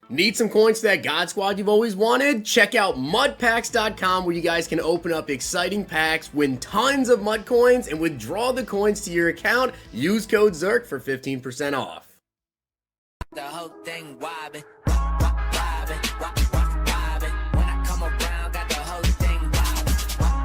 Need some coins to that God Squad you've always wanted? Check out mudpacks.com where you guys can open up exciting packs, win tons of mud coins, and withdraw the coins to your account. Use code ZIRK for 15% off. The whole thing wobbin', wobbin', wobbin'. When I come around, got the whole thing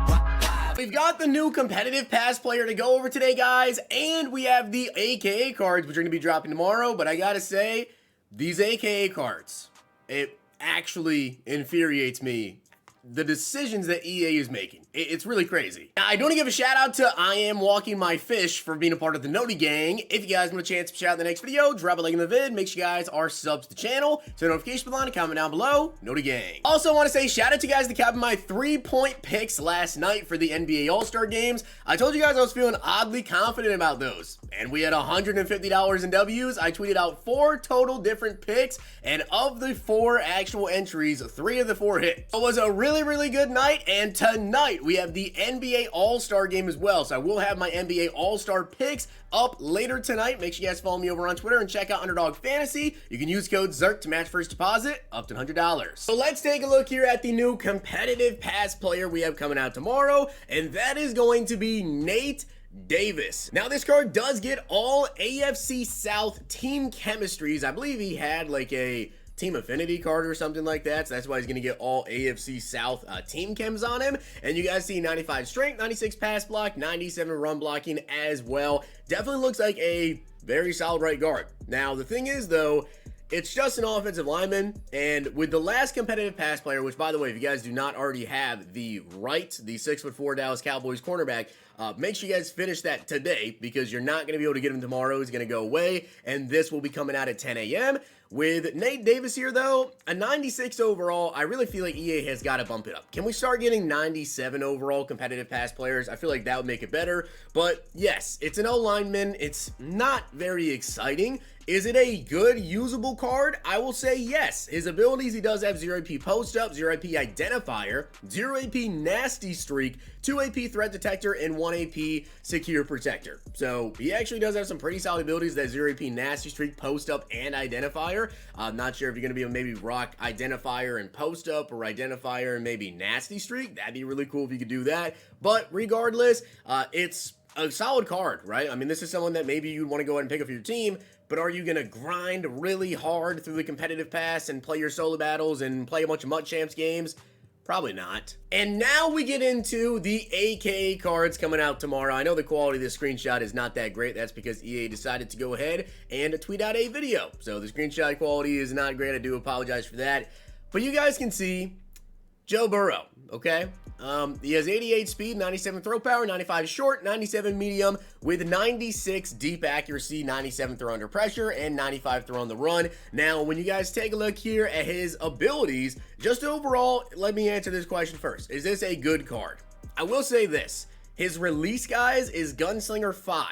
wobbin'. We've got the new competitive pass player to go over today, guys, and we have the AKA cards, which are going to be dropping tomorrow, but I gotta say, these AKA cards, it actually infuriates me, the decisions that EA is making. It's really crazy. Now, I do want to give a shout out to I Am Walking My Fish for being a part of the Noti Gang. If you guys want a chance to shout out in the next video, drop a like in the vid. Make sure you guys are subs to the channel. So notification bell on and comment down below. Noti Gang. Also, I want to say shout out to you guys that capped my 3-point picks last night for the NBA All-Star games. I told you guys I was feeling oddly confident about those. And we had $150 in W's. I tweeted out 4 total different picks. And of the 4 actual entries, 3 of the 4 hit. It was a really good night. And tonight, we have the NBA All-Star game as well. So I will have my NBA All-Star picks up later tonight. Make sure you guys follow me over on Twitter and check out Underdog Fantasy. You can use code ZIRK to match first deposit up to $100. So let's take a look here at the new competitive pass player we have coming out tomorrow. And that is going to be Nate Davis. Now, this card does get all AFC South team chemistries. I believe he had like a team affinity card or something like that, so that's why he's going to get all AFC South team chems on him. And you guys see 95 strength, 96 pass block, 97 run blocking as well. Definitely looks like a very solid right guard. Now, the thing is, though, it's just an offensive lineman, and with the last competitive pass player, which, by the way, if you guys do not already have the 6'4" Dallas Cowboys cornerback, make sure you guys finish that today, because you're not going to be able to get him tomorrow. He's going to go away, and this will be coming out at 10 a.m. With Nate Davis here, though, a 96 overall, I really feel like EA has got to bump it up. Can we start getting 97 overall competitive pass players? I feel like that would make it better. But yes, it's an O-lineman. It's not very exciting. Is it a good, usable card? I will say yes. His abilities, he does have 0 AP post-up, 0 AP identifier, 0 AP nasty streak, 2 AP threat detector, and 1 AP secure protector. So he actually does have some pretty solid abilities, that 0 AP nasty streak, post-up, and identifier. I'm not sure if you're going to be able to maybe rock identifier and post-up, or identifier and maybe nasty streak. That'd be really cool if you could do that. But regardless, it's a solid card, right? I mean, this is someone that maybe you'd want to go ahead and pick up for your team, but are you going to grind really hard through the competitive pass and play your solo battles and play a bunch of MUT Champs games? Probably not. And now we get into the AKA cards coming out tomorrow. I know the quality of this screenshot is not that great. That's because EA decided to go ahead and tweet out a video. So the screenshot quality is not great. I do apologize for that. But you guys can see Joe Burrow, okay? He has 88 speed, 97 throw power, 95 short, 97 medium, with 96 deep accuracy, 97 throw under pressure, and 95 throw on the run. Now, when you guys take a look here at his abilities, just overall, let me answer this question first. Is this a good card? I will say this. His release, guys, is Gunslinger 5.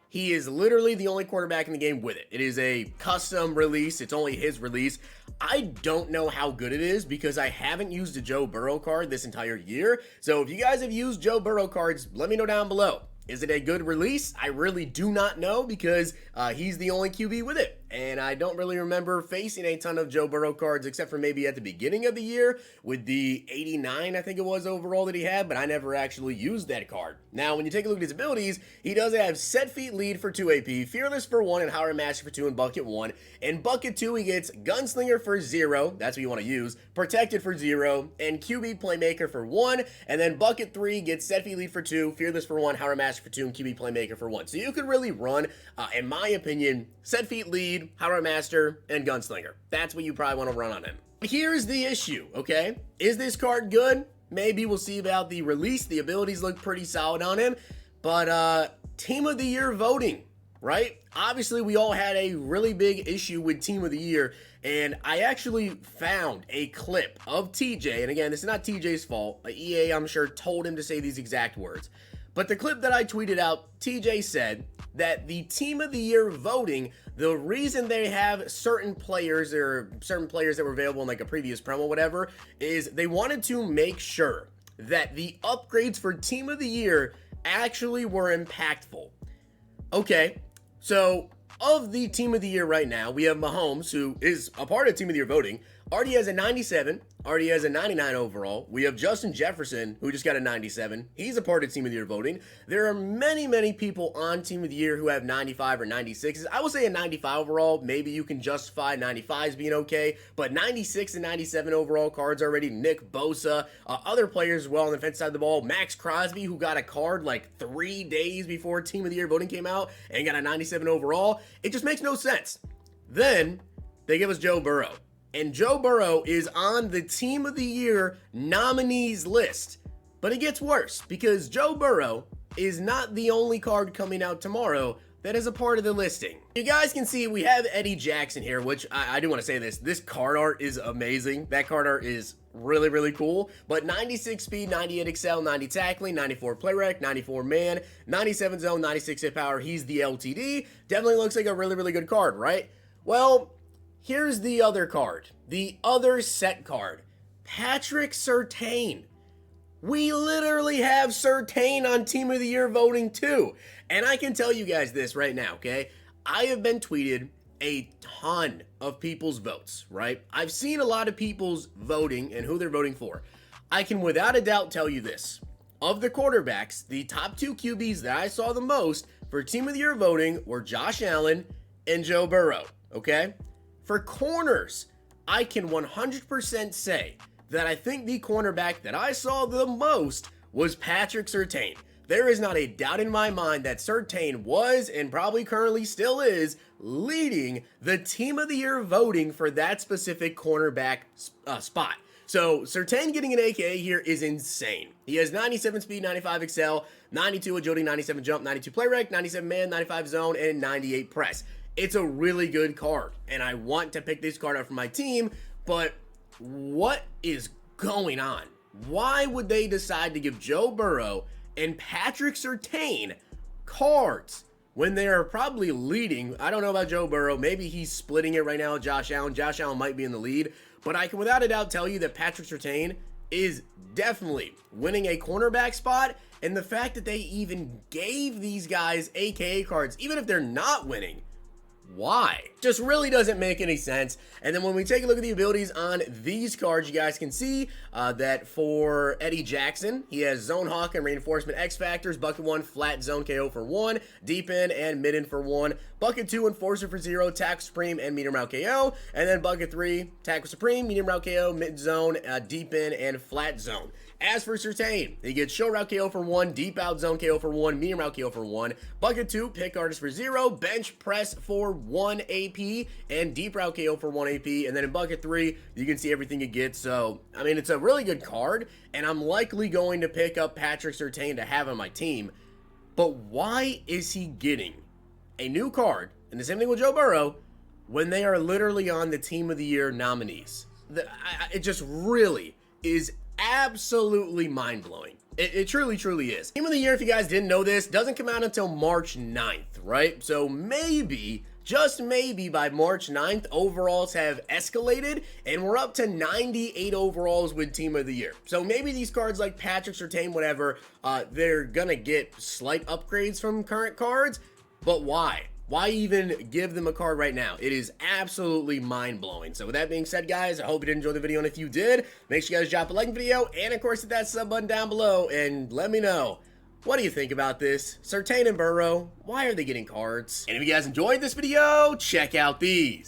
He is literally the only quarterback in the game with it. It is a custom release. It's only his release. I don't know how good it is because I haven't used a Joe Burrow card this entire year. So if you guys have used Joe Burrow cards, let me know down below. Is it a good release? I really do not know because he's the only QB with it. And I don't really remember facing a ton of Joe Burrow cards except for maybe at the beginning of the year with the 89, I think it was overall that he had, but I never actually used that card. Now, when you take a look at his abilities, he does have set feet lead for 2 AP, fearless for 1, and Howard Master for 2 in bucket 1. In bucket 2, he gets gunslinger for 0, that's what you want to use, protected for 0, and QB playmaker for 1. And then bucket 3 gets set feet lead for 2, fearless for 1, Howard Master for 2, and QB playmaker for 1. So you could really run, in my opinion, set feet lead, Howard Master, and Gunslinger. That's what you probably want to run on him. Here's the issue, okay? Is this card good? Maybe we'll see about the release. The abilities look pretty solid on him. But Team of the Year voting, right? Obviously, we all had a really big issue with Team of the Year. And I actually found a clip of TJ. And again, this is not TJ's fault. EA, I'm sure, told him to say these exact words. But the clip that I tweeted out, TJ said that the Team of the Year voting, the reason they have certain players or certain players that were available in like a previous promo, whatever, is they wanted to make sure that the upgrades for Team of the Year actually were impactful. Okay, so of the Team of the Year right now, we have Mahomes, who is a part of Team of the Year voting, already has a 97, already has a 99 overall. We have Justin Jefferson, who just got a 97. He's a part of Team of the Year voting. There are many, many people on Team of the Year who have 95 or 96s. I will say a 95 overall. Maybe you can justify 95s being okay, but 96 and 97 overall cards already. Nick Bosa, other players as well on the defense side of the ball. Max Crosby, who got a card like 3 days before Team of the Year voting came out and got a 97 overall. It just makes no sense. Then they give us Joe Burrow. And Joe Burrow is on the Team of the Year nominees list. But it gets worse because Joe Burrow is not the only card coming out tomorrow that is a part of the listing. You guys can see we have Eddie Jackson here, which I do want to say this. This card art is amazing. That card art is really, really cool. But 96 speed, 98 excel, 90 tackling, 94 play rec, 94 man, 97 zone, 96 hit power. He's the LTD. Definitely looks like a really, really good card, right? Well, here's the other card, the other set card, Patrick Surtain. We literally have Surtain on Team of the Year voting too. And I can tell you guys this right now, okay? I have been tweeted a ton of people's votes, right? I've seen a lot of people's voting and who they're voting for. I can without a doubt tell you this. Of the quarterbacks, the top 2 QBs that I saw the most for Team of the Year voting were Josh Allen and Joe Burrow, okay? For corners, I can 100% say that I think the cornerback that I saw the most was Patrick Surtain. There is not a doubt in my mind that Surtain was, and probably currently still is, leading the Team of the Year voting for that specific cornerback spot. So Surtain getting an AKA here is insane. He has 97 speed, 95 excel, 92 agility, 97 jump, 92 play rec, 97 man, 95 zone, and 98 press. It's a really good card, and I want to pick this card up for my team, but what is going on? Why would they decide to give Joe Burrow and Patrick Surtain cards when they are probably leading? I don't know about Joe Burrow. Maybe he's splitting it right now with Josh Allen. Josh Allen might be in the lead, but I can without a doubt tell you that Patrick Surtain is definitely winning a cornerback spot, and the fact that they even gave these guys AKA cards, even if they're not winning, why? Just really doesn't make any sense. And then when we take a look at the abilities on these cards, you guys can see that for Eddie Jackson, he has Zone Hawk and Reinforcement X Factors, Bucket 1, Flat Zone KO for 1, Deep In and Mid In for 1, Bucket 2, Enforcer for 0, Tackle Supreme and Medium Route KO, and then Bucket 3, Tackle Supreme, Medium Route KO, Mid Zone, Deep In, and Flat Zone. As for Surtain, he gets Show Route KO for 1, Deep Out Zone KO for 1, Medium Route KO for 1, Bucket 2, Pick Artist for 0, Bench Press for 1 AP, and Deep Route KO for 1 AP, and then in Bucket 3, you can see everything you get. So, I mean, it's a really good card, and I'm likely going to pick up Patrick Surtain to have on my team, but why is he getting a new card, and the same thing with Joe Burrow, when they are literally on the Team of the Year nominees? It just really is absolutely mind-blowing. It truly, truly is. Team of the Year, if you guys didn't know this, doesn't come out until March 9th, right? So maybe, just maybe by March 9th, overalls have escalated, and we're up to 98 overalls with Team of the Year. So maybe these cards like Patrick Surtain, whatever, they're gonna get slight upgrades from current cards, but why? Why even give them a card right now? It is absolutely mind-blowing. So with that being said, guys, I hope you did enjoy the video, and if you did, make sure you guys drop a like video, and of course hit that sub button down below, and let me know, what do you think about this? Surtain and Burrow, why are they getting cards? And if you guys enjoyed this video, check out these.